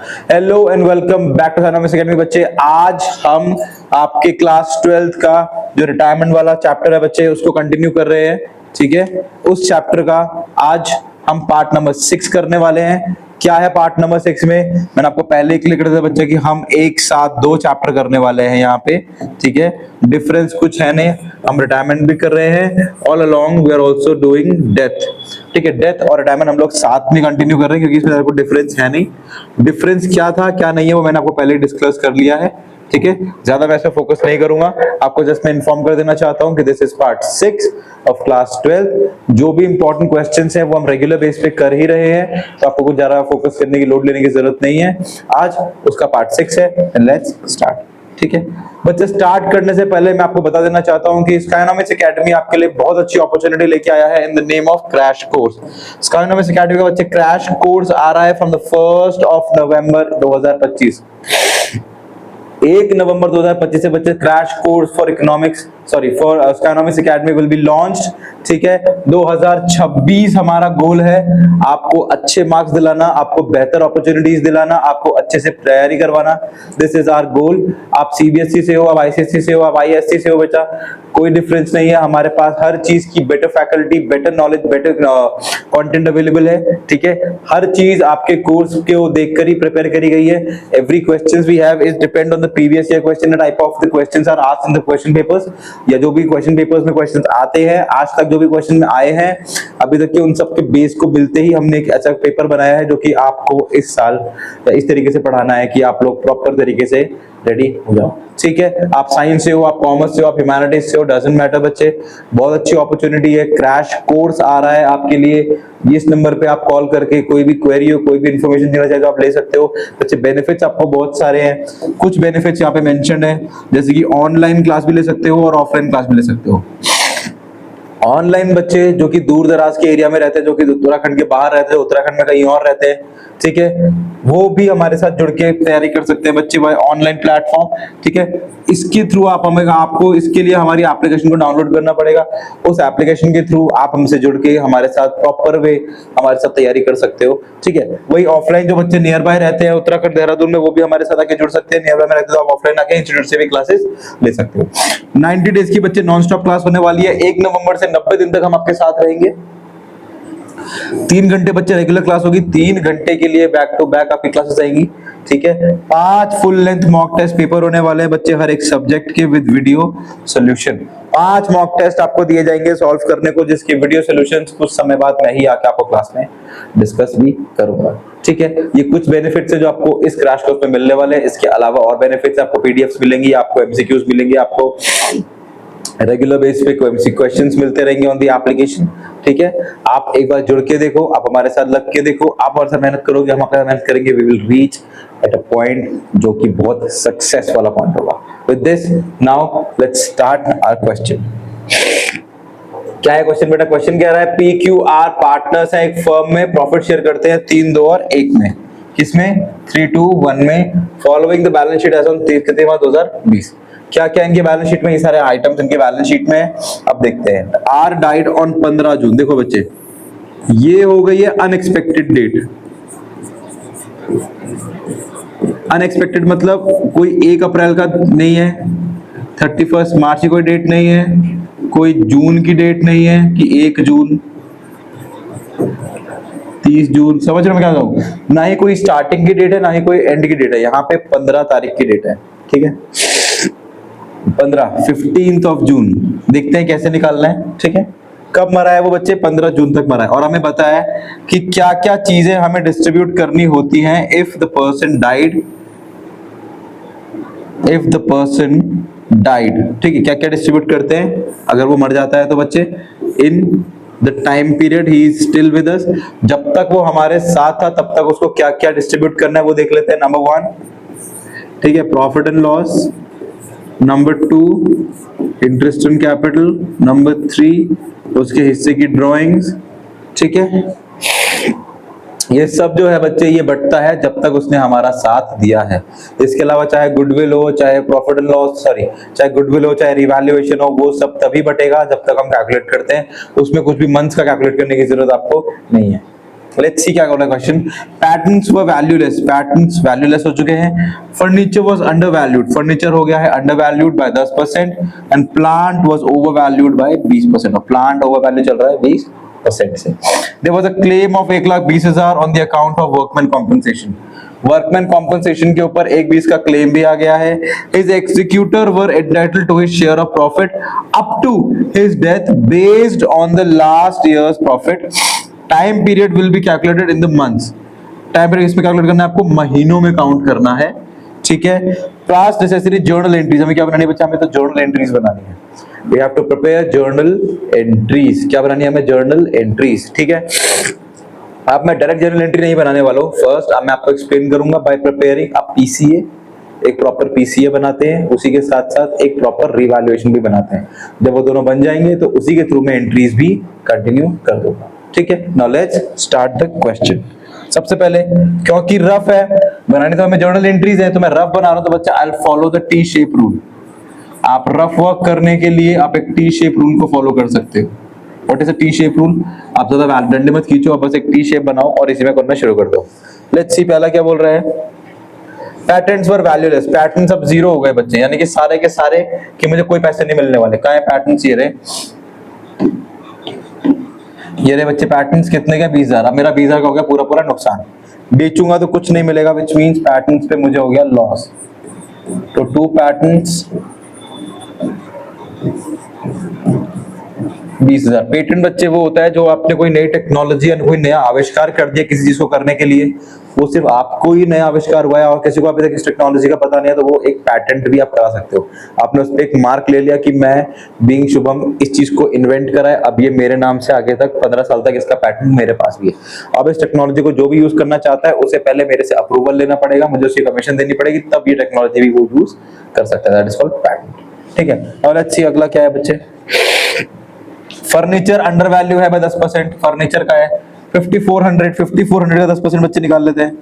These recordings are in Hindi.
Hello and welcome back to Scinomics academy बच्चे। आज हम आपके क्लास 12th का जो रिटायरमेंट वाला चैप्टर है बच्चे उसको कंटिन्यू कर रहे हैं। ठीक है, उस चैप्टर का आज हम पार्ट नंबर 6 करने वाले हैं। क्या है पार्ट नंबर 6 में? मैंने आपको पहले ही क्लियर कर दिया बच्चे कि हम एक साथ 2 चैप्टर करने वाले हैं यहाँ पे। ठीक है, डिफरेंस कुछ है नहीं, हम रिटायरमेंट भी कर रहे हैं, all along we are also doing death. ठीक है, डेथ और रिटायरमेंट हम लोग साथ में कंटिन्यू कर रहे हैं क्योंकि इसमें कोई डिफरेंस है नहीं। डिफरेंस क्या था क्या नहीं है वो मैंने आपको पहले डिस्कस कर लिया है। ठीक है, ज्यादा मैं इस पे फोकस नहीं करूंगा, आपको जस्ट मैं इन्फॉर्म कर देना चाहता हूं कि this is part 6 of class 12। जो भी इंपॉर्टेंट क्वेश्चंस हैं वो हम रेगुलर बेस पे कर ही रहे हैं, तो आपको कुछ ज्यादा फोकस करने की लोड लेने की जरूरत नहीं है। आज उसका पार्ट 6 है एंड लेट्स स्टार्ट। ठीक है बच्चे, स्टार्ट करने से पहले मैं आपको बता देना चाहता हूं कि स्काइनोमिक्स एकेडमी आपके लिए बहुत अच्छी अपॉर्चुनिटी लेके आया है in the name of crash course. Scinomics academy का बच्चे क्रैश कोर्स आ रहा है from the 1st of November 2025। 1 नवंबर 2025 से बच्चे crash course for economics for Scinomics academy will be launched. ठीक है, 2026 हमारा गोल है आपको अच्छे मार्क्स दिलाना, आपको बेहतर अपॉर्चुनिटीज दिलाना, आपको अच्छे से तैयारी करवाना। This is our goal. आप सीबीएसई से हो, आप आईसीएसई से हो, आप आईएससी से हो, बेटा कोई डिफरेंस नहीं है। हमारे पास हर चीज की better faculty, better knowledge, better content available है। ठीक है, हर चीज आपके कोर्स को देखकर ही प्रिपेयर करी गई है। Every questions we have is depend on the previous year question, type of the questions are asked in the question papers, या जो भी क्वेश्चन पेपर्स में क्वेश्चंस आते हैं, आज तक जो भी क्वेश्चन में आए हैं अभी तक के, उन सब के बेस को मिलते ही हमने एक ऐसा पेपर बनाया है जो कि आपको इस साल इस तरीके से पढ़ाना है कि आप लोग प्रॉपर तरीके से रेडी हो जाओ। ठीक है, आप साइंस से हो, आप कॉमर्स से हो, आप ह्यूमैनिटीज से हो, डजंट मैटर बच्चे, बहुत अच्छी अपॉर्चुनिटी है। क्रैश कोर्स आ रहा है आपके लिए। इस नंबर पे आप कॉल करके कोई भी क्वेरी हो, कोई भी इंफॉर्मेशन देना चाहे तो आप ले सकते हो। बच्चे बेनिफिट्स आपको बहुत सारे हैं, कुछ बेनिफिट्स यहाँ पे मेंशन्ड है, जैसे कि ऑनलाइन क्लास भी ले सकते हो और ऑफलाइन क्लास भी ले सकते हो। ऑनलाइन बच्चे जो कि दूर दराज के एरिया में रहते हैं, जो कि उत्तराखंड के बाहर रहते हैं, उत्तराखंड में कहीं और रहते हैं, ठीक है, वो भी हमारे साथ जुड़ के तैयारी कर सकते हैं बच्चे बाय ऑनलाइन प्लेटफॉर्म। ठीक है, इसके थ्रू आपको इसके लिए हमारी एप्लीकेशन को डाउनलोड करना पड़ेगा। उस एप्लीकेशन के थ्रू आप हमसे जुड़ के हमारे साथ प्रॉपर वे हमारे साथ तैयारी कर सकते हो। ठीक है, वही ऑफलाइन जो बच्चे नियर बाय रहते हैं उत्तराखंड देहरादून में, वो भी हमारे साथ आके जुड़ सकते हैं। नियर बाय में रहते हो तो आप ऑफलाइन आके इंस्टीट्यूट से भी क्लासेस ले सकते हो। 90 डेज की बच्चे नॉन स्टॉप क्लास होने वाली है। 1 नवंबर से 90 दिन तक हम आपके साथ रहेंगे। 3 घंटे बच्चे रेगुलर क्लास होगी, 3 घंटे के लिए बैक टू बैक आपकी क्लासेस आएंगी। ठीक है, 5 full length mock test paper होने वाले हैं बच्चे, हर एक सब्जेक्ट के with video solution. 5 mock test आपको दिए जाएंगे सॉल्व करने को, जिसके वीडियो सॉल्यूशंस कुछ समय बाद मैं ही आके आपको क्लास में डिस्कस भी करूंगा। ठीक है, ये कुछ बेनिफिट्स है जो आपको इस क्रैश कोर्स में मिलने वाले हैं। इसके अलावा और बेनिफिट्स, आपको पीडीएफ्स मिलेंगी, आपको एमसीक्यूज मिलेंगे, आपको रेगुलर बेस पे क्वेश्चंस मिलते रहेंगे ऑन द एप्लीकेशन। ठीक है, आप एक बार जुड़ के देखो, आप हमारे साथ लग के देखो, आप हमारे साथ मेहनत करोगे, हम आपके मेहनत करेंगे, we will reach at a point जो कि बहुत सक्सेस वाला पॉइंट होगा। With this now let's start our question. क्या है क्वेश्चन बेटा? क्वेश्चन कह रहा है PQR पार्टनर्स है एक फर्म में, प्रॉफिट शेयर करते हैं 3, 2 और 1 में। किसमें? 3, 2, 1 में। Following the balance sheet as on 30 March 2020। क्या क्या इनके बैलेंस शीट में, ये सारे आइटम्स इनके बैलेंस शीट में है। अब देखते हैं। आर डाइड ऑन 15 जून। देखो बच्चे, ये हो गई है अनएक्सपेक्टेड डेट। अनएक्सपेक्टेड मतलब कोई 1 अप्रैल का नहीं है, 31 मार्च की कोई डेट नहीं है, कोई जून की डेट नहीं है कि 1 जून, 30 जून, समझ रहे हो मैं क्या कहूं? ना ही कोई स्टार्टिंग की डेट है, ना ही कोई एंड की डेट है। यहाँ पे 15 तारीख की डेट है। ठीक है, 15 ऑफ जून। देखते हैं कैसे निकालना है। ठीक है, कब मरा है वो बच्चे? 15 जून तक मरा है। और हमें पता है कि क्या क्या चीजें हमें डिस्ट्रीब्यूट करनी होती हैं if the person died. If the person died, ठीक है, क्या क्या डिस्ट्रीब्यूट करते हैं अगर वो मर जाता है तो बच्चे? In the time period he is still with us, जब तक वो हमारे साथ था तब तक उसको क्या क्या डिस्ट्रीब्यूट करना है वो देख लेते हैं। नंबर 1, ठीक है, profit and loss. Number 2, interest on capital. Number 3, उसके हिस्से की ड्राइंग्स। ठीक है, ये सब जो है बच्चे ये बटता है जब तक उसने हमारा साथ दिया है। इसके अलावा चाहे गुडविल हो, चाहे प्रॉफिट एंड लॉस, चाहे गुडविल हो, चाहे रिवैल्यूएशन हो, वो सब तभी बटेगा जब तक हम कैलकुलेट करते हैं। उसमें कुछ भी मंथ्स का कैलकुलेट करने की जरूरत आपको नहीं है। लेट्स सी क्या बोला क्वेश्चन। पैटर्न्स वर वैल्यूलेस, पैटर्न्स वैल्यूलेस हो चुके हैं। Furniture was under valued, furniture हो गया है under valued bye 10%। And plant was over valued bye 20%, और प्लांट ओवर वैल्यू चल रहा है 20% से। There was a claim of 1,20,000 on the account of workman compensation, workman compensation के ऊपर 1,20 का क्लेम भी आ गया है। His executor were entitled to his share of profit up to his death based on the last year's profit. Time period will be calculated in the months, time period इसमें कैलकुलेट करना है आपको, महीनों में काउंट करना है, ठीक है। पास्ट नेसेसरी जर्नल एंट्रीज, हमें क्या बनानी है बच्चा, हमें तो जर्नल एंट्रीज बनानी है। We have to prepare journal entries, क्या बनानी है हमें, जर्नल एंट्रीज, ठीक है। अब मैं डायरेक्ट जर्नल एंट्री नहीं बनाने वाला हूँ, फर्स्ट अब मैं आपको एक्सप्लेन करूंगा बाय प्रिपेयरिंग अ पीसीए, एक प्रॉपर पीसीए बनाते हैं, उसी के साथ साथ एक प्रॉपर रिवैल्यूएशन भी बनाते हैं। जब वो दोनों बन जाएंगे तो उसी के थ्रू मैं एंट्रीज भी कंटिन्यू कर दूंगा, ठीक है। Now let's start the question. सबसे पहले क्योंकि रफ है बनाने, तो हमें जर्नल एंट्रीज है तो मैं रफ बना रहा हूं, तो बच्चा I will follow the T shape rule. आप रफ वर्क करने के लिए आप एक टी शेप रूल को फॉलो कर सकते हो। What is a T shape rule? आप ज्यादा डंडे मत खींचो, आप बस एक टी शेप बनाओ और इसी में करना शुरू कर दो। लेट्स सी पहला क्या बोल रहा है, पैटर्न्स वर वैल्यूलेस, पैटर्न्स अब जीरो हो गए बच्चे, यानी कि सारे के सारे कि मुझे कोई पैसे नहीं मिलने वाले। कहां है पैटर्न्स, ये रहे बच्चे पैटर्न्स, कितने का 20,000। अब मेरा 20,000 का हो गया पूरा पूरा नुकसान, बेचूंगा तो कुछ नहीं मिलेगा, विच मींस पैटर्न्स पे मुझे हो गया लॉस। तो 2 पैटर्न्स 20,000। पेटेंट बच्चे वो होता है जो आपने कोई नई टेक्नोलॉजी या कोई नया आविष्कार कर दिया किसी चीज को करने के लिए, वो सिर्फ आपको ही नया आविष्कार हुआ है और किसी को अभी तक इस टेक्नोलॉजी का पता नहीं है, तो वो एक पैटेंट भी आप करा सकते हो। आपने उस पर एक मार्क ले लिया कि मैं बीइंग शुभम इस चीज को इन्वेंट करा है, अब ये मेरे नाम से आगे तक 15 साल तक इसका पैटेंट मेरे पास भी है। अब इस टेक्नोलॉजी को जो भी यूज करना चाहता है उसे पहले मेरे से अप्रूवल लेना पड़ेगा, मुझे उसकी परमिशन देनी पड़ेगी, तब ये टेक्नोलॉजी भी वो यूज कर सकता है। दैट इज कॉल्ड पैटेंट, ठीक है। और लेट्स सी अगला क्या है बच्चे। फर्नीचर अंडर वैल्यू है बाय 10%, फर्नीचर का है 5400, 5400 का 10% बच्चे निकाल लेते हैं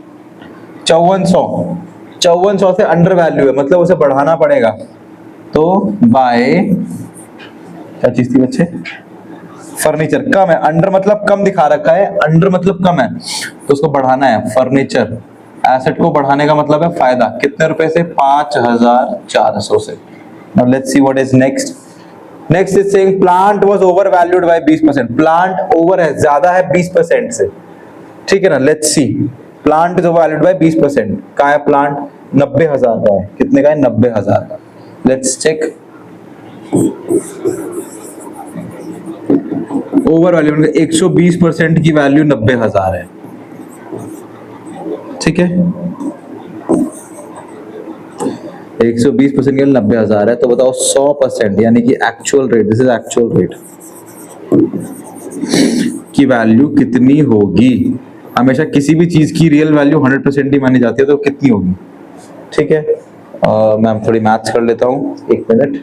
5400 से अंडर वैल्यू है, मतलब उसे बढ़ाना पड़ेगा। तो बाय क्या चीज थी बच्चे, फर्नीचर कम है, अंडर मतलब कम दिखा रखा है, अंडर मतलब कम है, तो उसको बढ़ाना है। फर्नीचर एसेट को बढ़ाने का मतलब है फायदा, कितने रुपए से, 5,400 से। Now let's see what is next. Next is saying plant was over valued bye 20%, plant over है, ज्यादा है 20% से, ठीक है ना। Let's see plant is over valued bye 20%, कहां है प्लांट, 90,000 का है, कितने का है, 90,000 का। लेट्स चेक ओवर वैल्यू, 120% की वैल्यू 90,000 है, ठीक है। 120% के लिए 90,000 है, तो बताओ 100% यानी कि actual rate, this is actual rate की वैल्यू कितनी होगी। हमेशा किसी भी चीज की रियल वैल्यू 100% ही मानी जाती है, तो कितनी होगी, ठीक है। मैं थोड़ी मैथ्स कर लेता हूं, 1 मिनट।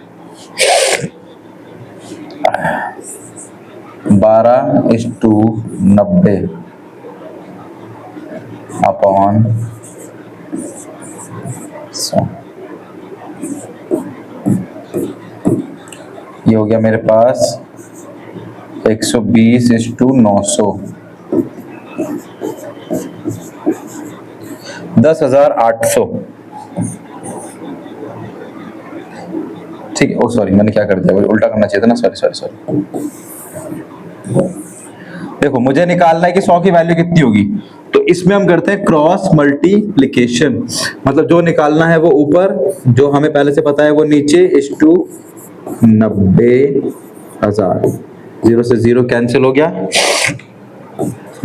12:90 अपॉन 100, ये हो गया मेरे पास 120:900, 10,800, ठीक है। ओ सॉरी, मैंने क्या कर दिया, उल्टा करना चाहिए था ना, सॉरी सॉरी सॉरी। देखो मुझे निकालना है कि 100 की वैल्यू कितनी होगी, तो इसमें हम करते हैं क्रॉस मल्टीप्लिकेशन, मतलब जो निकालना है वो ऊपर, जो हमें पहले से पता है वो नीचे, इस टू 90,000, 0 से 0 कैंसिल हो गया,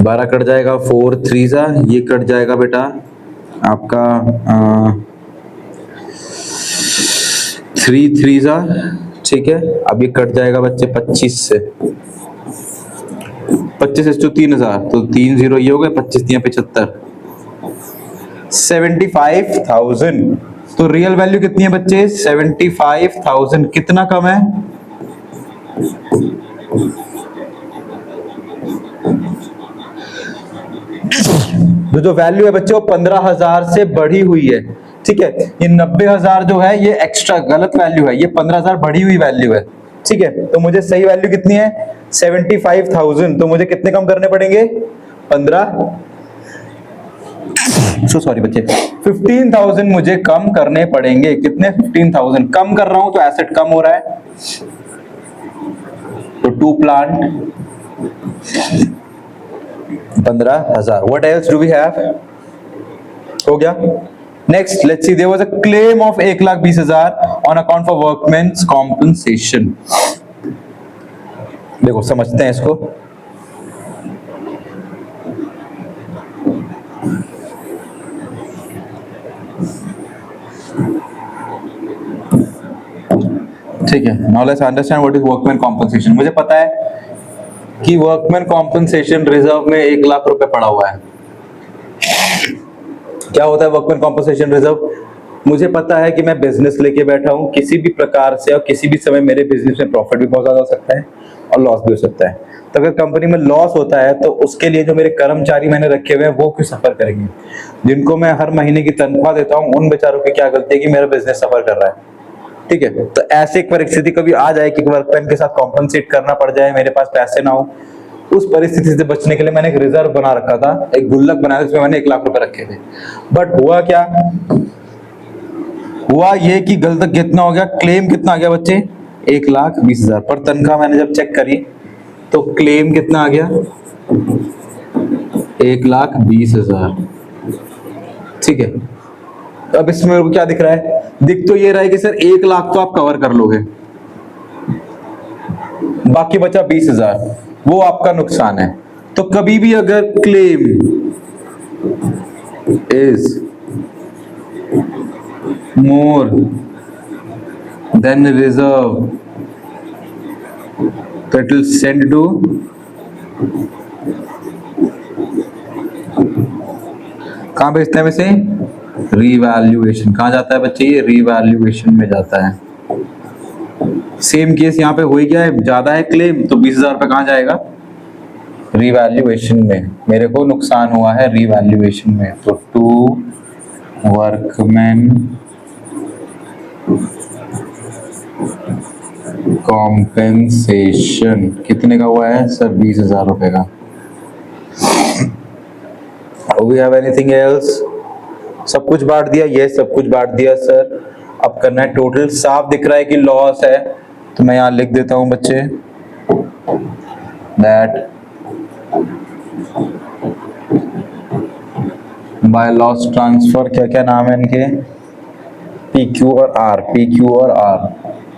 12 कट जाएगा, 4 3 ये कट जाएगा बेटा आपका 3 3 ठीक है। अब ये कट जाएगा बच्चे 25 से, 25 to 3,000, तो 3 0 ये हो गए, 25 3 75, 75,000। तो रियल वैल्यू कितनी है बच्चे, 75,000। कितना कम है, जो वैल्यू है बच्चे वो 15,000 से बढ़ी हुई है, ठीक है। ये 90,000 जो है ये एक्स्ट्रा गलत वैल्यू है, ये 15,000 बढ़ी हुई वैल्यू है, ठीक है। तो मुझे सही वैल्यू कितनी है, 75,000, तो मुझे कितने कम करने पड़ेंगे, 15 सॉरी बच्चे, 15,000 मुझे कम करने पड़ेंगे। कितने? 15,000 कम कर रहा हूं तो एसेट कम हो रहा है, तो 2 plant 15,000। What else do we have? हो गया। Next let's see, there was a claim of 1,20,000 on account for workmen's compensation. देखो समझते हैं इसको। ठीक है, now let's understand what is workman compensation. मुझे पता है कि वर्कमैन कॉम्पनसेशन रिजर्व में 1,00,000 रुपए पड़ा हुआ है। क्या होता है वर्कमैन कॉम्पनसेशन रिजर्व? मुझे पता है कि मैं बिजनेस लेके बैठा हूं, किसी भी प्रकार से और किसी भी समय मेरे बिजनेस में प्रॉफिट भी बहुत ज्यादा हो सकता है और लॉस भी हो सकता है। तो अगर कंपनी में लॉस होता है तो उसके लिए जो मेरे कर्मचारी मैंने रखे हुए हैं वो क्यों सफर करेंगे? जिनको मैं हर महीने की तनख्वाह देता हूं उन बेचारों की क्या गलती है कि मेरा बिजनेस सफर कर रहा है? ठीक है, तो ऐसे एक परिस्थिति कभी आ जाए कि वर्कमैन के साथ कॉम्पनसेट करना पड़ जाए, मेरे पास पैसे ना हो, उस परिस्थिति से बचने के लिए मैंने एक रिजर्व बना रखा था, एक गुल्लक बनाया, जिसमें मैंने 1,00,000 रुपए रखे थे। बट हुआ क्या? हुआ ये कि गलत कितना हो गया, क्लेम कितना आ गया बच्चे? 1,20,000। पर तनख्वाह मैंने जब चेक करी तो क्लेम कितना आ गया? 1,20,000। ठीक है, अब इसमें मेरे को क्या दिख रहा है? दिख तो ये रहा है कि सर 1,00,000 तो आप कवर कर लोगे, बाकी बचा 20,000, वो आपका नुकसान है। तो कभी भी अगर claim is more than reserve तो इट विल सेंड टू कहां भेजते हैं वैसे? रीवैल्यूएशन। कहां जाता है बच्चे? ये रीवैल्यूएशन में जाता है। सेम केस यहाँ पे हो ही गया है, ज्यादा है क्लेम तो 20,000 रुपए कहां जाएगा? रीवैल्यूएशन में। मेरे को नुकसान हुआ है रीवैल्यूएशन में, तो टू वर्कमैन कॉम्पेंसेशन कितने का हुआ है सर? 20,000 रुपए का। We have anything else? सब कुछ बांट दिया? ये सब कुछ बांट दिया सर। अब करना है टोटल। साफ दिख रहा है कि लॉस है, तो मैं यहां लिख देता हूं बच्चे दैट बाय लॉस ट्रांसफर, क्या क्या नाम है इनके? PQ और R, PQ और R,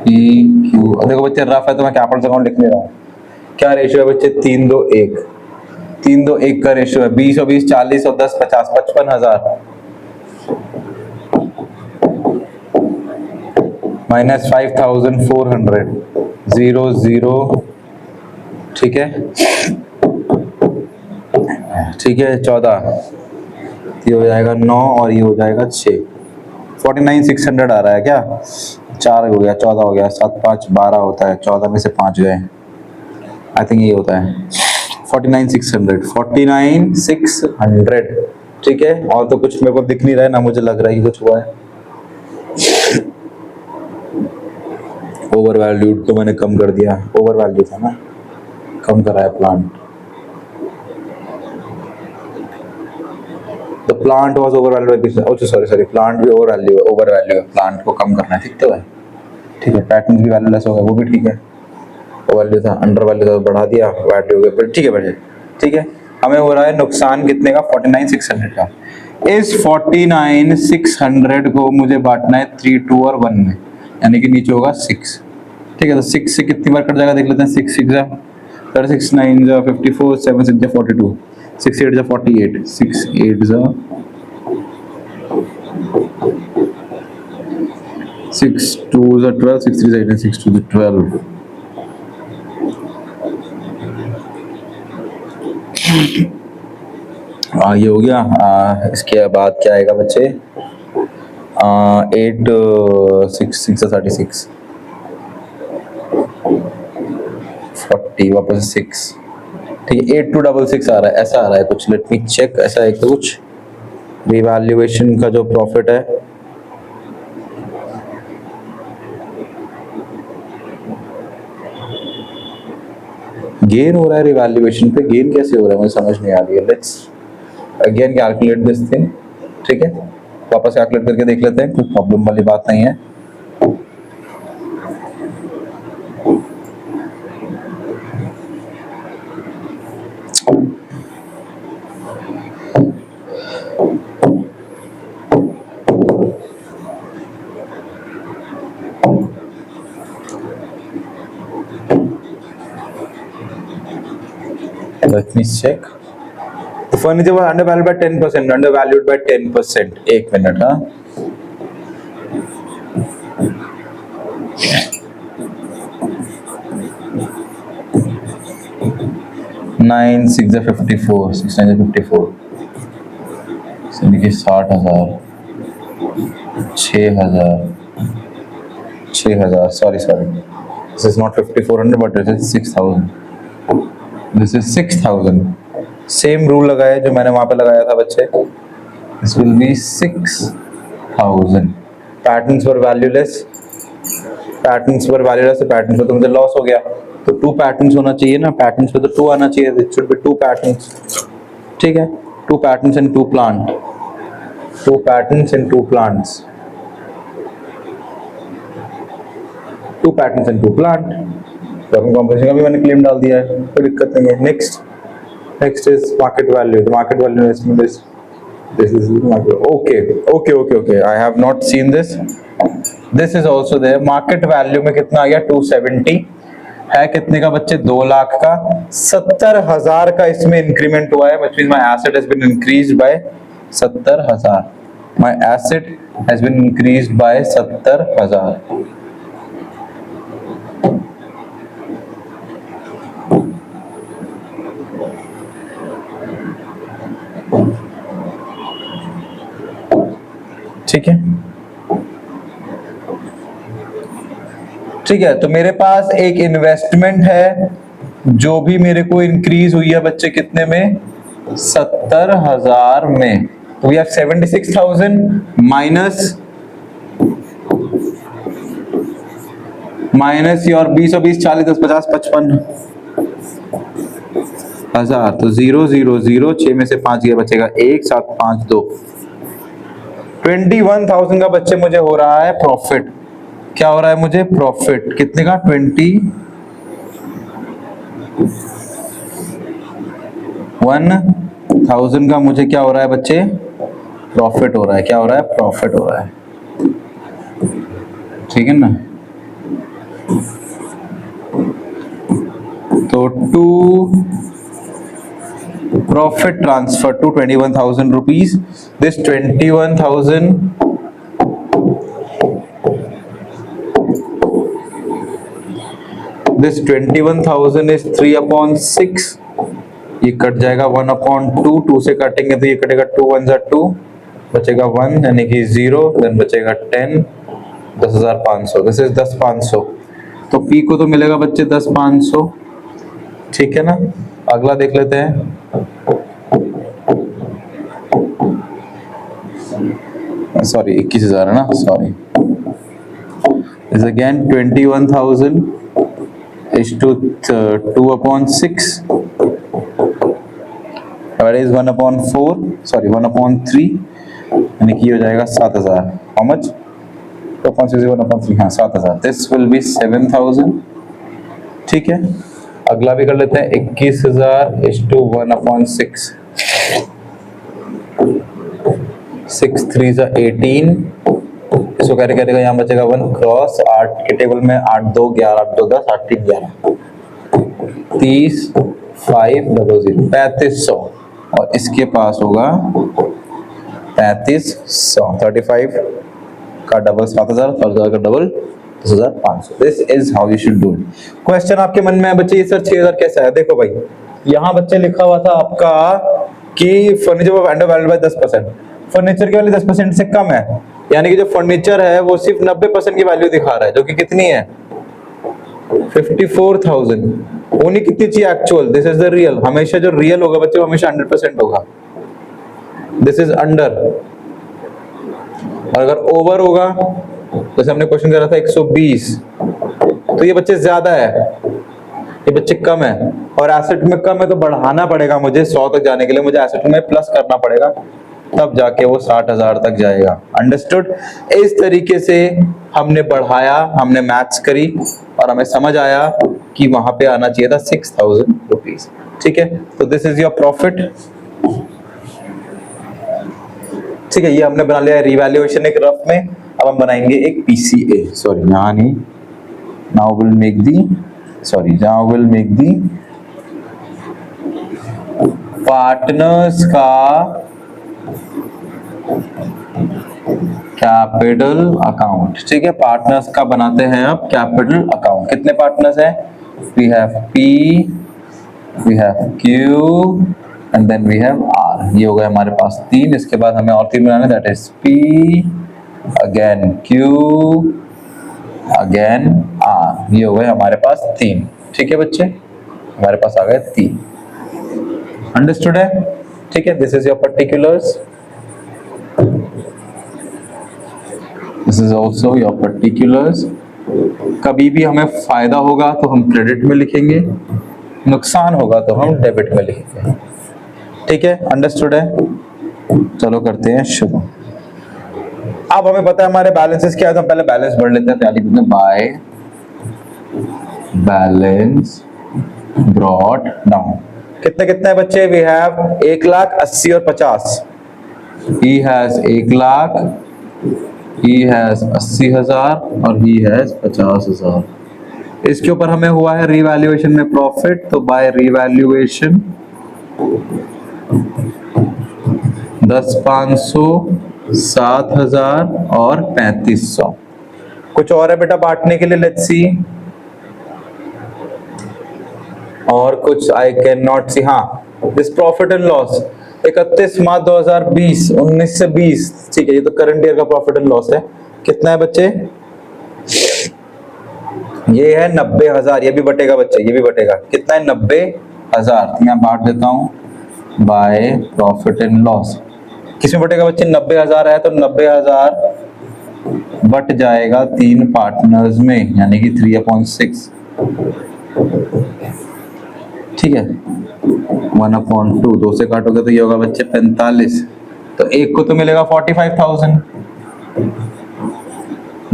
PQ। देखो बच्चे रफ है तो मैं कैपिटल अकाउंट लिख ले रहा हूँ। क्या रेशियो है बच्चे? 3-2-1। 3-2-1 का रेशियो है। 20 और 20 40 और 10 50, 55,000 माइनस 5,400 0 ठीक है, ठीक है 14, ये हो जाएगा 9 और ये हो जाएगा 6, 49,600 आ रहा है क्या? 4 हो गया, 14 हो गया, 7 5 12 होता है, 14 में से 5 गए, आई थिंक ये होता है 49,600। ठीक है, और तो कुछ मेरे को दिख नहीं रहा है, ना मुझे लग रहा है कि कुछ हुआ है। ओवर वैल्यूड को मैंने कम कर दिया, ओवर वैल्यू था ना, कम करा है plant. The plant was overvalued by, oh sorry, plant भी ओवर वैल्यू है, प्लांट को कम करना है। ठीक तो है, ठीक है। पैटर्न की वैल्यू लेस हो गया, वो भी ठीक है। ओवर वैल्यू था, अंडर वैल्यू था, बढ़ा दिया, वैल्यू हो गया, ठीक है बच्चे। ठीक है, हमें हो रहा है नुकसान कितने का? 49,600 का। इस 49,600 को मुझे बांटना है 3, 2 और 1 में, यानी कि नीचे होगा 6। ठीक है, तो 6 से कितनी बार कट जाएगा देख लेते हैं। 6 6 जा 36, 9 जा 54, 7 6 जा 42, 6 8 जा 48, 6 8 जा 6 2 जा 12, 6 3 जा 18, 6 2 जा 12। ये हो गया। इसके बाद क्या आएगा बच्चे? 8 6 6 36 40, वापस 6। ठीक है, 8266 आ रहा है, ऐसा आ रहा है कुछ। लेट मी चेक, ऐसा है कुछ। रिवैल्यूएशन का जो प्रॉफिट है गेन हो रहा है रिवैल्यूएशन पे, गेन कैसे हो रहा है मुझे समझ नहीं आ रही है। Let's again calculate this thing, ठीक है, वापस कैलकुलेट करके देख लेते हैं, कोई प्रॉब्लम वाली बात नहीं है। Let me check. The furniture was undervalued by 10%. Undervalued by 10%. एक मिनट, हाँ, nine six 54, 654, 60,000, 6,000, sorry, this is not 5400 but this is 6000, this is 6000। Same rule लगाया जो मैंने वहां पे लगाया था बच्चे, दिस विल बी 6000। पैटर्न्स पर वैल्यूलेस, पैटर्न्स पर वैल्यूलेस, पैटर्न्स पर तो मुझे लॉस हो गया, तो 2 पैटर्न्स होना चाहिए ना, पैटर्न्स पे तो 2 आना चाहिए, इट शुड बी 2 पैटर्न्स, ठीक है, 2 patterns and 2 plant, 2 patterns and 2 plants, 2 patterns and 2 plant. तो अपनी कॉम्पोजिशन का भी मैंने क्लेम डाल दिया है, कोई दिक्कत नहीं है। Next is market value. The market value estimate is this is okay, I have not seen this, this is also there. Market value में कितना आ गया, 270 है, कितने का बच्चे, 2 लाख का, 70,000 का इसमें इंक्रीमेंट हुआ है, which means my asset has been increased by 70,000, my asset has been increased by 70,000। ठीक है, ठीक है, तो मेरे पास एक इन्वेस्टमेंट है जो भी मेरे को इंक्रीज हुई है बच्चे, कितने में, 70,000 में। तो वी हैव 76,000 माइनस योर 20 और 20, 40, 10, 50, 55,000, तो 0 0 0, 6 में से 5 गया, बचेगा 1, 7, 5, 2, 21,000 का बच्चे मुझे हो रहा है प्रॉफिट। क्या हो रहा है मुझे, प्रॉफिट कितने का, 21,000 का मुझे क्या हो रहा है बच्चे, प्रॉफिट हो रहा है। क्या हो रहा है, प्रॉफिट हो रहा है, ठीक है ना। तो to profit transfer to 21,000 rupees. This 21,000 is 3/6, ये कट जाएगा 1/2, 2 से काटेंगे तो ये कटेगा 2 1 जा 2, बचेगा 1 यानी कि 0, देन बचेगा 10, 10,500, दिस इज 10,500। तो पी को तो मिलेगा बच्चे 10,500, ठीक है ना। अगला देख लेते हैं, सॉरी 21,000 है ना, sorry, is again 21,000 is to 2/6, that is 1/4, sorry 1/3, यानी कि हो जाएगा 7,000। How much? 2.6 1/3, हाँ 7,000। This will be 7,000, ठीक है। अगला भी कर लेते हैं, 21,000 is to 1/6, 6 3 18, इसको कैरी करेगा, यहाँ बचेगा 1 क्रॉस 8 के टेबल में, 8 2 11, 8 2 10, 8 3 11, 30 5 0 0, 3500, और इसके पास होगा 3500, 35 का डबल 7,000, 7,000 का double 10,500। This is how you should do it. Question आपके मन में है बच्चे, ये सर 6,000 कैसा है, देखो भाई यहाँ बच्चे लिखा हुआ था आपका कि फर्नीचर अंडरवैल्यूड बाय 10%, फर्नीचर की वैल्यू 10% से कम है, यानी कि जो फर्नीचर है वो सिर्फ 90% की वैल्यू दिखा रहा है, जो कि कितनी है, 54,000। होनी कितनी चाहिए actual, this is the real, हमेशा जो रियल होगा बच्चे हमेशा 100% होगा, दिस इज अंडर। और अगर ओवर होगा, जैसे हमने क्वेश्चन करा था 120, तो ये बच्चे ज्यादा है, ये बच्चे कम है और एसेट में कम है तो बढ़ाना पड़ेगा मुझे 100 तक जाने के लिए, मुझे एसेट में प्लस करना पड़ेगा, तब जाके वो 60,000 तक जाएगा। अंडरस्टूड? इस तरीके से हमने बढ़ाया, हमने मैथ्स करी और हमें समझ आया कि वहां पे आना चाहिए था 6,000 रुपीज। ठीक है, तो दिस इज योर प्रॉफिट। ठीक है, ये हमने बना लिया रिवैल्यूएशन एक रफ में। अब हम बनाएंगे एक पीसीए, सॉरी यहाँ नहीं, now will make the, sorry now will make the partners का कैपिटल अकाउंट। ठीक है, पार्टनर्स का बनाते हैं अब कैपिटल अकाउंट। कितने पार्टनर्स हैं? We have P, we have Q and then we have R. ये हो गए हमारे पास तीन। इसके बाद हमें और तीन बनाने, that is P again Q again R. ये हो गए हमारे पास तीन। ठीक है बच्चे, हमारे पास आ गए तीन। अंडरस्टूड है? ठीक है, this is your particulars, this is also your particulars. कभी भी हमें फायदा होगा तो हम क्रेडिट में लिखेंगे, नुकसान होगा तो हम डेबिट में लिखेंगे। ठीक है, अंडरस्टूड है? चलो करते हैं शुरू। अब हमें पता है हमारे बैलेंसेस क्या है, तो हम पहले बैलेंस भर लेते हैं। तो लिखते हैं बाय बैलेंस ब्रॉट डाउन। कितने कितने हैं बच्चे? वी हैव 1,80,000 और 50। ही हैज 1,00,000, ही हैज 80,000 और ही हैज 50,000। इसके ऊपर हमें हुआ है रिवैल्यूएशन में प्रॉफिट, तो बाय रिवैल्यूएशन 10,500, 7,000 और 3,500। कुछ और है बेटा बांटने के लिए? Let's see. और कुछ आई कैन नॉट सी। हाँ, दिस प्रॉफिट एंड लॉस 31 मार्च 2020, 19 से 20। ठीक है, ये तो करंट ईयर का प्रॉफिट एंड लॉस है। कितना है बच्चे? ये है 90,000। ये भी बटेगा बच्चे, ये भी बटेगा। कितना है? 90,000। मैं बांट देता हूं बाय प्रॉफिट एंड लॉस। किसमें बटेगा बच्चे? 90,000 है तो 90,000 बट जाएगा तीन पार्टनर्स में, यानी कि 3/6। ठीक है, 1/2। 2 से काटोगे तो ये होगा बच्चे 45। तो एक को तो मिलेगा 45,000।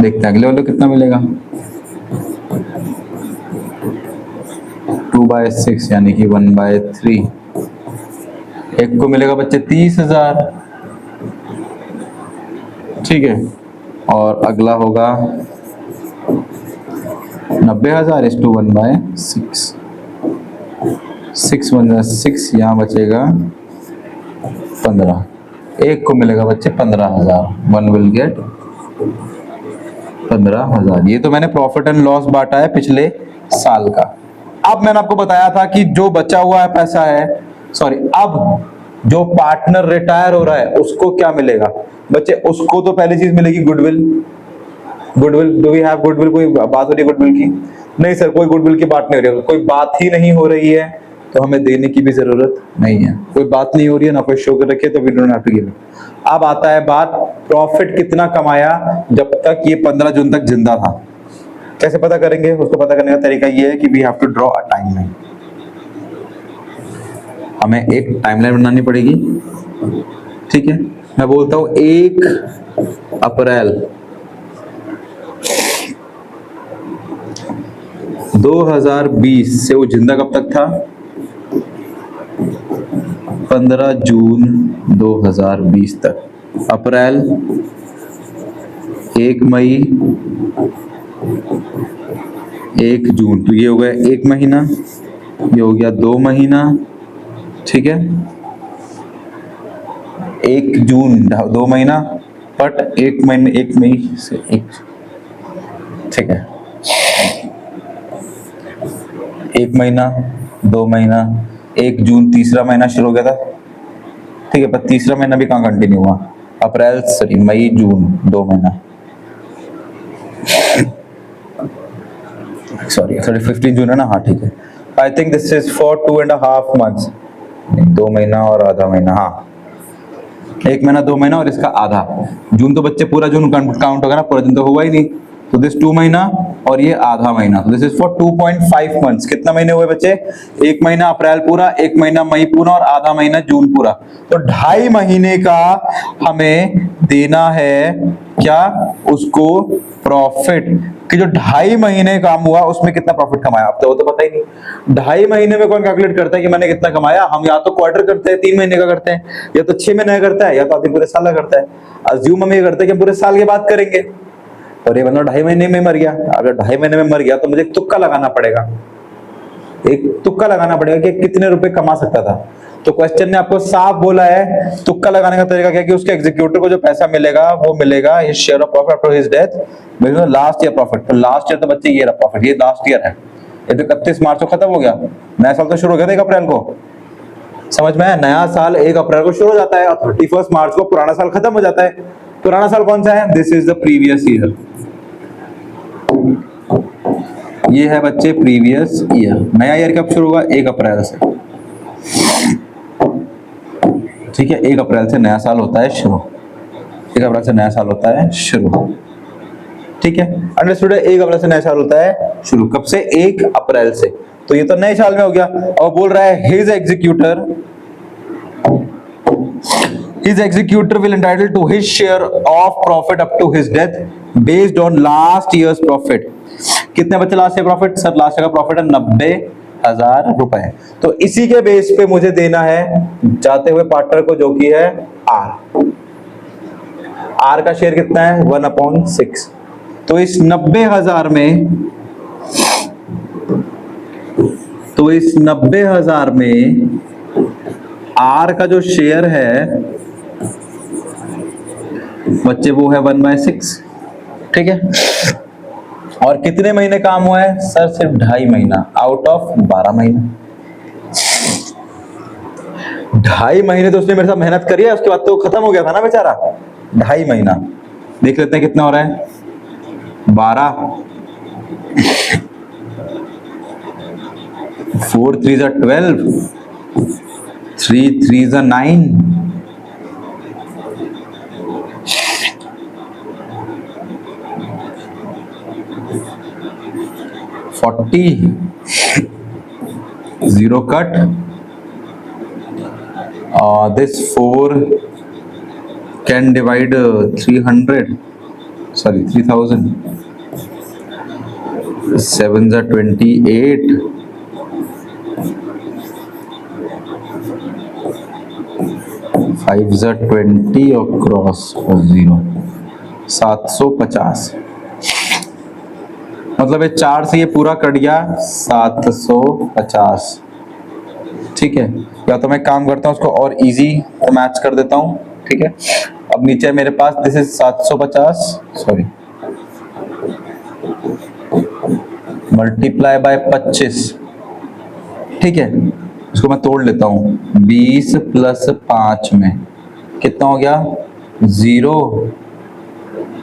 देखते हैं अगले वाले कितना मिलेगा। 2/6 यानी कि 1/3। एक को मिलेगा बच्चे 30,000। ठीक है, और अगला होगा 90,000 इस टू 1/6। 6 यहाँ बचेगा 15। एक को मिलेगा बच्चे 15,000। 1 विल गेट 15,000। ये तो मैंने प्रॉफिट एंड लॉस बांटा है पिछले साल का। अब मैंने आपको बताया था कि जो बचा हुआ है पैसा है, सॉरी, अब जो पार्टनर रिटायर हो रहा है उसको क्या मिलेगा बच्चे? उसको तो पहली चीज मिलेगी goodwill. Goodwill, do we have goodwill? कोई बात हो रही है गुडविल की? नहीं सर, कोई गुडविल की बात नहीं हो रही है। कोई बात ही नहीं हो रही है तो हमें देने की भी जरूरत नहीं है। कोई बात नहीं हो रही है ना, कोई शो कर रखे, तो we don't have to give it. अब आता है बात, प्रॉफिट कितना कमाया जब तक ये 15 जून तक जिंदा था। कैसे पता करेंगे? उसको पता करने का तरीका ये है कि we have to draw a timeline. हमें एक टाइमलाइन बनानी पड़ेगी। ठीक है, मैं बोलता हूं 1 अप्रैल 2020 से वो जिंदा कब तक था? 15 जून 2020 तक। अप्रैल, 1 मई, 1 जून, तो ये हो गया 1 महीना, ये हो गया 2 महीना। ठीक है, 1 जून 2 महीना, बट 1 महीने 1 मई से 1। ठीक है, 1 महीना, 2 महीना, 1 जून, तीसरा महीना शुरू हो गया था। ठीक है, पर तीसरा महीना भी कहाँ कंटिन्यू हुआ? अप्रैल, सॉरी, मई, जून, 2 महीना, सॉरी 15 जून है ना? हाँ ठीक है। I think this is for 2.5 months। 2 महीना और आधा महीना, हाँ 1 महीना 2 महीना और इसका आधा। जून तो बच्चे पूरा जून काउंट होगा ना, पूरा जून तो हुआ ही नहीं। तो दिस 2 महीना और ये आधा महीना, तो दिस इज फॉर 2.5 मंथ्स। कितना महीने हुए बच्चे? 1 महीना अप्रैल पूरा, 1 महीना मई पूरा और आधा महीना जून पूरा। तो 2.5 महीने का हमें देना है क्या? उसको प्रॉफिट, कि जो 2.5 महीने काम हुआ उसमें कितना प्रॉफिट कमाया। अब तो वो तो पता ही नहीं। 2.5 महीने में कौन कैलकुलेट करता है कि मैंने कितना कमाया? हम या तो क्वार्टर करते हैं, 3 महीने का करते हैं, या तो 6 महीने का करता है, या तो आधे पूरे साल का करता है। अज्यूम हम ये करते हैं कि पूरे साल की बात करेंगे, और ये बंदा 2.5 महीने में मर गया। अगर 2.5 महीने में मर गया तो मुझे तुक्का लगाना पड़ेगा, एक तुक्का लगाना पड़ेगा कि कितने रुपए कमा सकता था। तो क्वेश्चन ने आपको साफ बोला है तुक्का लगाने का तरीका क्या है कि उसके एग्जीक्यूटिव को जो पैसा मिलेगा वो मिलेगा his share of profit after his death, last year profit. तो लास्ट ईयर तो बच्चे ये रहा प्रॉफिट, ये लास्ट ईयर है। ये तो 31 मार्च को खत्म हो गया, नया साल तो शुरू हो गया था 1 अप्रैल को। समझ में आया? नया साल 1 अप्रैल को शुरू हो जाता है और 31 मार्च को पुराना साल खत्म हो जाता है। पुराना साल कौन सा है? This is the previous year. ये है बच्चे प्रीवियस ईयर। नया ईयर कब शुरू होगा? 1 अप्रैल से। ठीक है, 1 अप्रैल से नया साल होता है शुरू। 1 अप्रैल से नया साल होता है शुरू। ठीक है, अंडरस्टूड है? 1 अप्रैल से नया साल होता है शुरू। कब से? 1 अप्रैल से। तो ये तो नए साल में हो गया। और बोल रहा है his executor will entitled to his share of profit up to his death based on last year's profit। कितने बच्चे last year profit? Sir last year का प्रॉफिट है 90,000 रुपए। तो इसी के बेस पे मुझे देना है जाते हुए पार्टनर को, जो कि है आर। आर का शेयर कितना है? 1/6। तो इस 90,000 में आर का जो शेयर है बच्चे वो है 1/6। ठीक है, और कितने महीने काम हुआ है? सर सिर्फ 2.5 महीना आउट ऑफ 12 महीने। 2.5 महीने तो उसने मेरे साथ मेहनत करी है, उसके बाद तो खत्म हो गया था ना बेचारा। 2.5 महीना देख लेते हैं कितना हो रहा है। 12 4 3 12 3 3 9 40 0 cut, this 4 can divide 300, sorry 3000, 7s are 28, 5s are 20 और क्रॉस 0, 750। मतलब ये 4 से ये पूरा कट गया 750। ठीक है, या तो मैं काम करता हूँ उसको और इजी तो मैच कर देता हूँ। ठीक है, अब नीचे मेरे पास this is 750, sorry multiply by 25। ठीक है, इसको मैं तोड़ लेता हूँ। 20 + 5 में कितना हो गया? 0,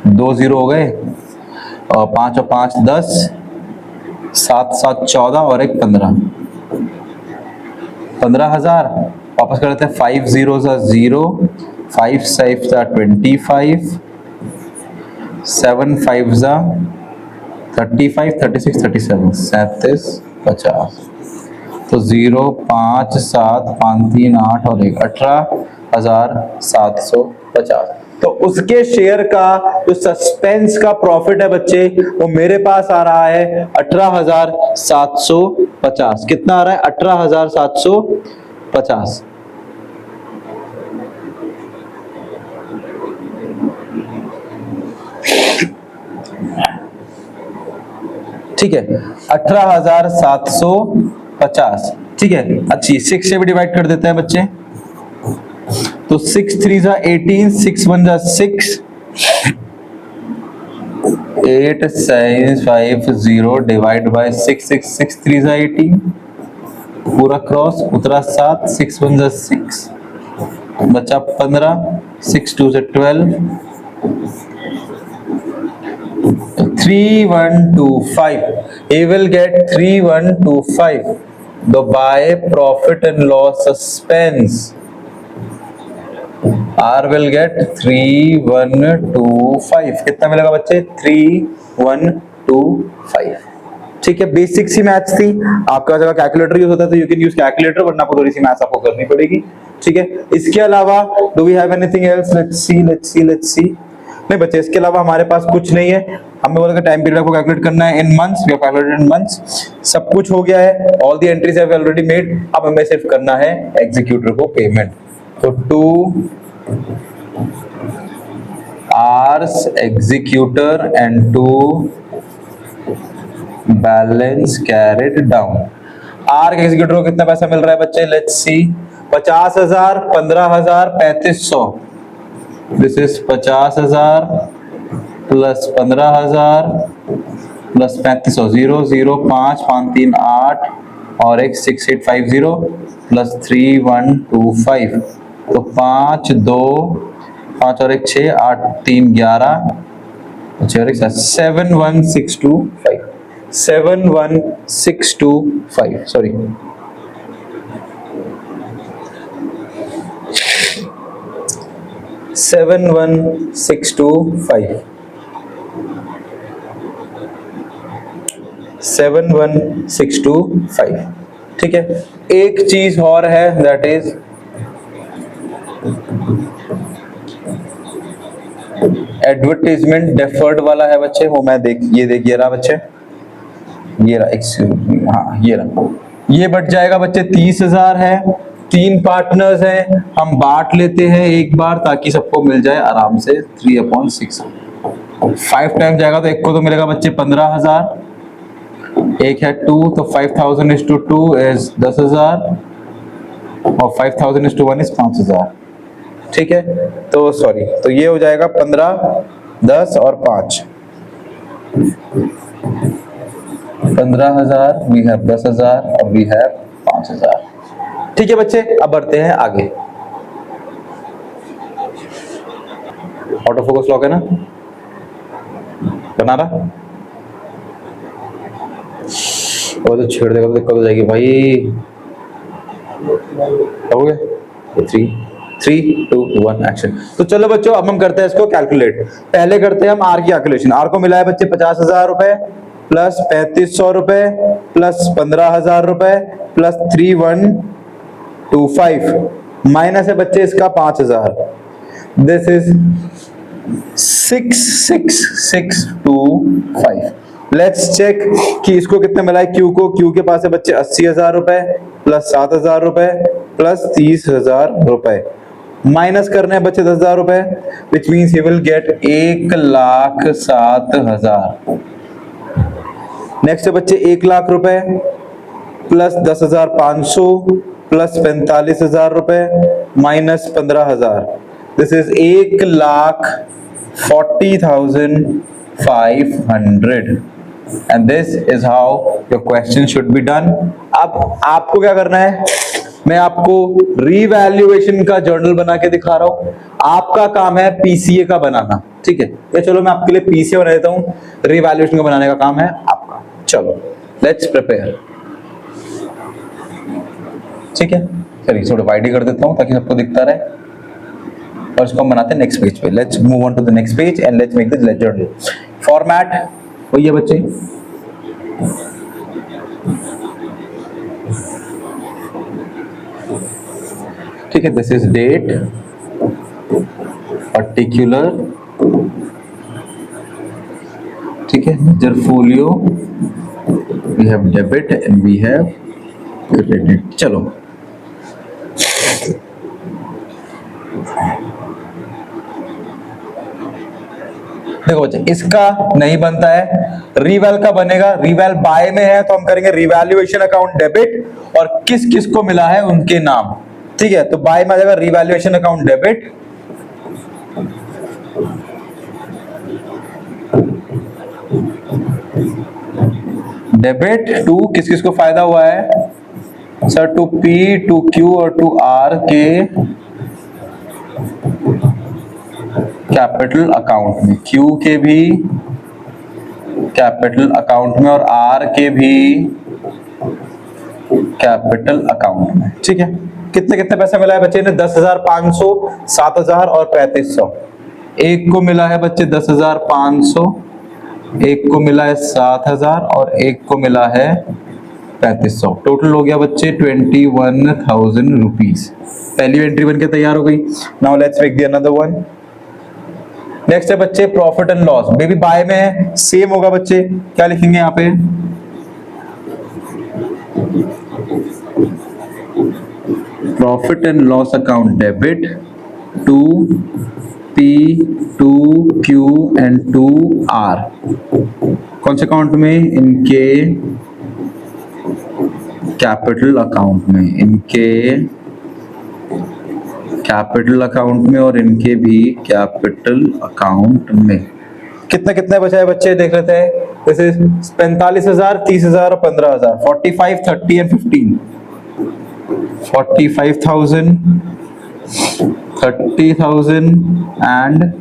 2 0 हो गए, और 5 और 5 10, 7 7 14 और 1 15, 15,000। वापस कर लेते हैं। 5 0s are 0, 5 5s are 25, 7 5s are 35, 36 37, 37 50। तो 0 5 7 5 3 8 और 1 18,750। तो उसके शेयर का जो सस्पेंस का प्रॉफिट है बच्चे वो मेरे पास आ रहा है 18,750। कितना आ रहा है? 18,750। ठीक है, 18,750। ठीक है, अच्छी 6 से भी डिवाइड कर देते हैं बच्चे। तो 6 3s are 18, 6 1s are 6, 8 7 5 0 divide by 6 6 6 3s are 18, पूरा क्रॉस उतरा 7, 6 1s are 6, बचा 15, 6 2s are 12, 3125। He will get 3125 by profit and loss suspense। R will get 3125। कितना मिलेगा बच्चे? 3125। ठीक है, बेसिक सी मैथ्स थी। आपका अगर कैलकुलेटर यूज होता है तो यू कैन यूज कैलकुलेटर, वरना आपको थोड़ी सी मैथ्स आपको करनी पड़ेगी। ठीक है, इसके अलावा do we have anything else? Let's see. नहीं बच्चे, इसके अलावा हमारे पास कुछ नहीं है। हमें बोला कि टाइम पीरियड आपको कैलकुलेट करना है in months, we have calculated in months. सब कुछ हो गया है, all the entries have already made. अब हमें सिर्फ करना है एग्जीक्यूटर को पेमेंट। तो to R's executor and to balance carried down. R के एग्जीक्यूटर को कितना पैसा मिल रहा है बच्चे? Let's see. 50,000, 15,000, 3500। This is 50,000 plus 15,000 plus 3500। 0 0 5 5 3 8 और एक 6850 प्लस 3125। तो 5 2 5 और एक 6 8 3 11 6 और एक 71625। 71625 सॉरी। सेवन 71625। ठीक है, एक चीज और है, दैट इज एडवर्टाइजमेंट डेफर्ड वाला है बच्चे। वो मैं ये रहा बच्चे, ये रहा, हाँ ये रहा। ये बढ़ जाएगा बच्चे, 30,000 है। 3 पार्टनर्स हैं, हम बांट लेते हैं एक बार ताकि सबको मिल जाए आराम से। 3/6 5 टाइम जाएगा तो एक को तो मिलेगा बच्चे 15,000। एक है 2, तो 5,000 is to 2 is 10,000 और 5,000 is to 1 is 5,000। ठीक है, तो सॉरी, तो ये हो जाएगा 15 10 और 5 15,000, वी हैव 10,000 और वी हैव 5,000। ठीक है बच्चे, अब बढ़ते हैं आगे। ऑटो फोकस लॉक है ना, बना रहा? और तो छेड़ देगा तो दिक्कत हो जाएगी भाई। हो गया? 3 2 1 एक्शन। तो चलो बच्चों, अब हम करते हैं इसको कैलकुलेट। पहले करते हैं हम आर की कैलकुलेशन। आर को मिला है बच्चे 50,000 रुपए प्लस 3,500 रुपए प्लस 15,000 रुपए प्लस 3125 माइनस है बच्चे इसका 5,000। This is 66,625। लेट्स चेक कि इसको कितना मिला है क्यू को। क्यू के पास है बच्चे 80,000 रुपए प्लस 7,000 रुपए प्लस 30,000 रुपए। माइनस करने हैं बच्चे 10,000 रुपए, which means he will get 1,07,000। Next है बच्चे 1,00,000 रुपए प्लस 10,500 प्लस 45,000 रुपए minus 15,000। This is 1,40,500 and this is how your question should be done। अब आपको क्या करना है, मैं आपको रीवैल्यूएशन का जर्नल बना के दिखा रहा हूं। आपका काम है पीसीए का बनाना। ठीक है, या चलो मैं आपके लिए पीसीए बना देता हूं, रीवैल्यूएशन का बनाने का काम है आपका। चलो लेट्स प्रिपेयर। ठीक है, चलिए थोड़ा वाइड कर देता हूं ताकि सबको दिखता रहे, और इसको हम बनाते हैं नेक्स्ट पेज पे। Let's move on to the next page and let's make the journal. Format वही है बच्चे, ठीक है। दिस इज डेट, पर्टिकुलर, ठीक है, ledger folio, we have debit and we have credit. चलो देखो बच्चे, इसका नहीं बनता है, रिवैल का बनेगा। रिवैल बाय में है तो हम करेंगे रिवैल्यूएशन अकाउंट डेबिट, और किस किस को मिला है उनके नाम। ठीक है, तो बाय में आ जाएगा revaluation account debit, debit to किस किस को फायदा हुआ है sir, to P, to Q और टू आर के कैपिटल अकाउंट में, क्यू के भी कैपिटल अकाउंट में और आर के भी कैपिटल अकाउंट में। ठीक है, कितने कितने पैसे मिला है बच्चे ने? 10,500, 7,000 और 3,500। एक को मिला है बच्चे 10,500, एक को मिला है 7,000 और एक को मिला है 3,500। टोटल हो गया बच्चे 21,000 रुपीज। पहली एंट्री बनके तैयार हो गई। Now let's make the another one. नेक्स्ट है बच्चे profit and loss. Baby by में है, सेम होगा बच्चे। क्या लिखेंगे यहाँ पे? Profit and loss account debit to P, to Q and to R। कौन से अकाउंट में? इनके कैपिटल अकाउंट में, इनके कैपिटल अकाउंट में और इनके भी कैपिटल अकाउंट में। कितने कितने बचा है बच्चे? देख लेते हैं। जैसे 45,000, 30,000 और 15,000। 45, 30 एंड 15। 45,000, 30,000 एंड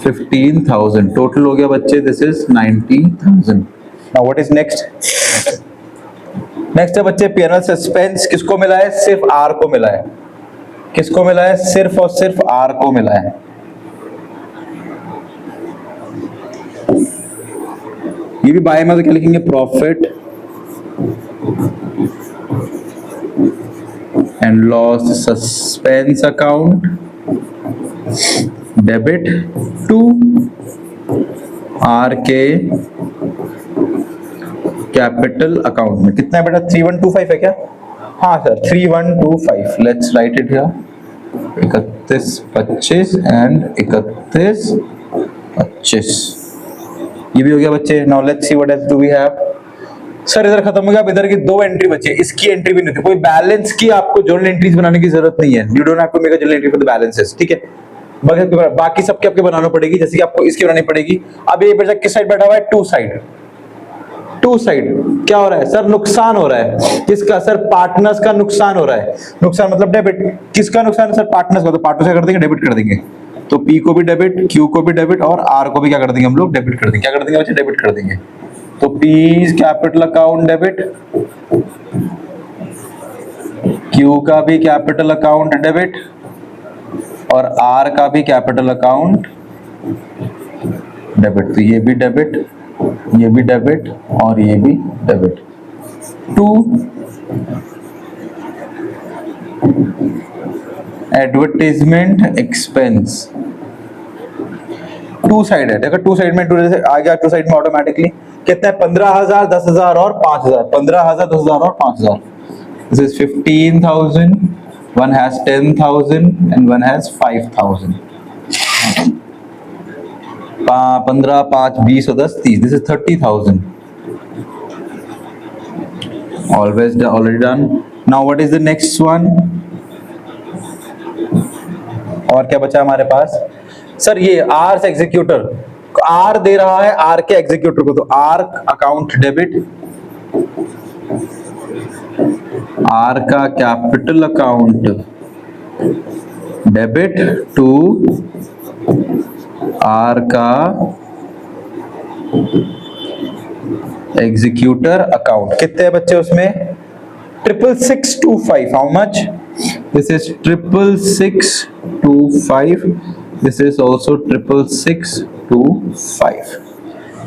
15,000। टोटल हो गया बच्चे this is 90,000। Now what is next? Next है बच्चे P&L सस्पेंस। किसको मिला है? सिर्फ R को मिला है। किसको मिला है? सिर्फ और सिर्फ R को मिला है। ये भी बाय में तो क्या लिखेंगे? Profit and loss suspense account debit to R के कैपिटल अकाउंट में। कितना है बेटा? 3125 है क्या? हाँ sir 3125। Let's write it here. 31, 25 and 31, 25। ये भी हो गया बच्चे। Now let's see what else do we have. Sir इधर खत्म हो गया। अब इधर की दो एंट्री बची। इसकी एंट्री भी नहीं थी। कोई बैलेंस की आपको जर्नल एंट्रीज बनाने की जरूरत नहीं है। You don't have to make a journal entry for the balances, ठीक है? बाकी सबके आपके बनाना पड़ेगी। जैसे कि आपको इसकी बनानी पड़ेगी। अब ये बच्चा किस साइड बैठा हुआ है? To side. टू साइड क्या हो रहा है सर? नुकसान हो रहा है। किसका सर? पार्टनर्स का नुकसान हो रहा है। नुकसान मतलब डेबिट। किसका नुकसान है सर? पार्टनर्स का। तो पार्टनर्स क्या कर देंगे? डेबिट कर देंगे। तो P को भी डेबिट, Q को भी डेबिट और R को भी क्या कर देंगे हम लोग? डेबिट कर देंगे। क्या कर देंगे बच्चे? डेबिट कर देंगे। तो P capital account debit, Q का भी कैपिटल अकाउंट डेबिट और R का भी कैपिटल अकाउंट डेबिट। तो ये भी डेबिट, ये भी डेबिट और ये भी debit. To advertisement expense. To side है। देखो टू साइड में, टू आ गया टू साइड में ऑटोमेटिकली। कितना है? 15,000, 10,000 और 5,000। 15,000, 10,000 और 5,000। This is 15,000, one has 10,000 and one has 5,000। 15, 5, 20 और 10, 30। This is 30,000। Always already done. Now what is the next one? और क्या बचा हमारे पास? सर ये R से एग्जीक्यूटर। R दे रहा है R के एग्जीक्यूटर को। तो R अकाउंट डेबिट, R का capital account debit to R का एग्जीक्यूटर अकाउंट। कितने बच्चे उसमें? 66625। How much? This is 66625। This is also 66625।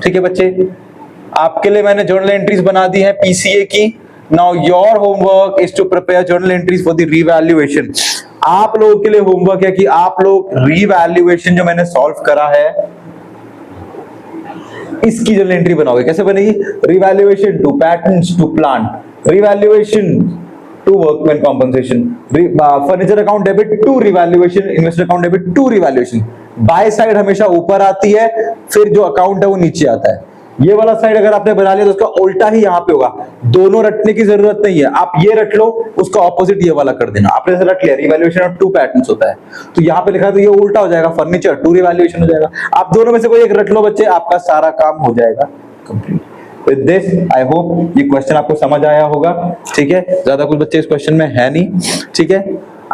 ठीक है बच्चे, आपके लिए मैंने जर्नल एंट्रीज बना दी है PCA की। Now your homework is to prepare journal entries for the revaluation. आप लोगों के लिए होमवर्क है कि आप लोग रीवैल्यूएशन जो मैंने सॉल्व करा है इसकी जर्नल एंट्री बनाओगे। कैसे बनेगी? Revaluation to patterns to plant, revaluation to workman compensation, furniture account debit to revaluation, investor account debit to revaluation. By side हमेशा ऊपर आती है, फिर जो अकाउंट है वो नीचे आता है। ये वाला साइड अगर आपने बना लिया तो उसका उल्टा ही यहाँ पे होगा। दोनों रटने की जरूरत नहीं है, आप ये रट लो, उसका ऑपोजिट ये वाला कर देना। आपने जैसे रट लिया रिवैल्यूएशन ऑफ टू पैटर्न्स होता है, तो यहाँ पे लिखा है तो ये उल्टा हो जाएगा, फर्नीचर टू रिवैल्यूएशन हो जाएगा। आप दोनों में से कोई एक रट लो बच्चे, आपका सारा काम हो जाएगा complete. With this I hope ये क्वेश्चन आपको समझ आया होगा। ठीक है, ज्यादा कुछ बच्चे इस क्वेश्चन में है नहीं। ठीक है,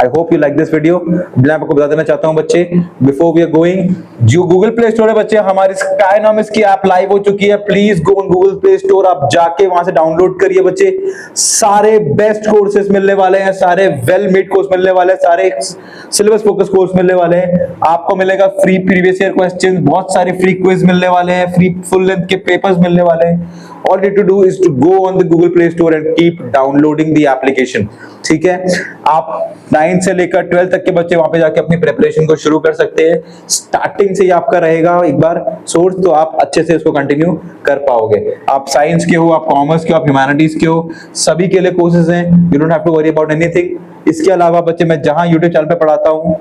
I hope you like this video. मैं आपको बता देना चाहता हूं बच्चे, बिफोर वी आर गोइंग, जो गूगल प्ले स्टोर है बच्चे, हमारी स्काइनॉमिक्स की ऐप लाइव हो चुकी है। Please go on Google play store, आप जाके वहां से डाउनलोड करिए बच्चे। सारे बेस्ट कोर्सेज मिलने वाले हैं, सारे वेल मेड कोर्स मिलने वाले हैं, सारे सिलेबस फोकस कोर्स मिलने वाले हैं। आपको मिलेगा फ्री प्रीवियस ईयर क्वेश्चन, बहुत सारे फ्री क्विज मिलने वाले हैं, फ्री फुल लेंथ के पेपर्स मिलने वाले हैं। All you need to do is to go on the Google Play Store and keep downloading the application। ठीक है, आप 9 से लेकर 12 तक के बच्चे वहां पे जाके अपनी प्रिपरेशन को शुरू कर सकते हैं। स्टार्टिंग से ही आपका रहेगा एक बार सोर्स, तो आप अच्छे से उसको कंटिन्यू कर पाओगे। आप साइंस के हो, आप कॉमर्स के हो, आप ह्यूमैनिटीज के हो, सभी के लिए कोर्सेज हैं। You don't have to worry about anything. इसके अलावा बच्चे, मैं जहां YouTube चैनल पे पढ़ाता हूं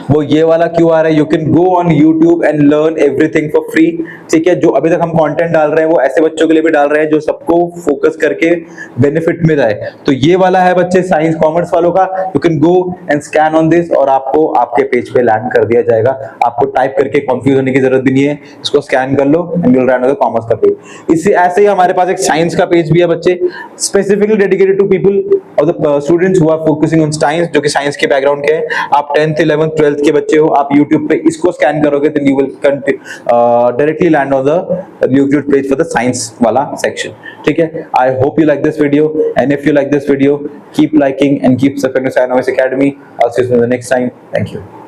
वो ये वाला QR है। You can go on YouTube and learn everything for free. ठीक है, जो अभी तक हम कंटेंट डाल रहे हैं वो ऐसे बच्चों के लिए भी डाल रहे हैं जो सबको फोकस करके बेनिफिट मिल जाए। तो ये वाला है बच्चे साइंस कॉमर्स वालों का। You can go and scan on this और आपको आपके पेज पे लैंड कर दिया जाएगा। आपको टाइप करके कंफ्यूज होने की जरूरत भी नहीं है, इसको स्कैन कर लो and you will land on the commerce का पेज। इससे ऐसे ही हमारे पास एक साइंस का पेज भी है बच्चे, स्पेसिफिकली डेडिकेटेड टू पीपल और the students who are focusing on science, जो कि साइंस के बैकग्राउंड के हैं। आप 10th 11th 12th के बच्चे हो, आप YouTube पे इसको स्कैन करोगे तो you will directly land on the YouTube page for the science वाला सेक्शन। ठीक है, I hope you like this video and if you like this video, keep liking and keep subscribing to Science Academy. I'll see you in the next time. Thank you.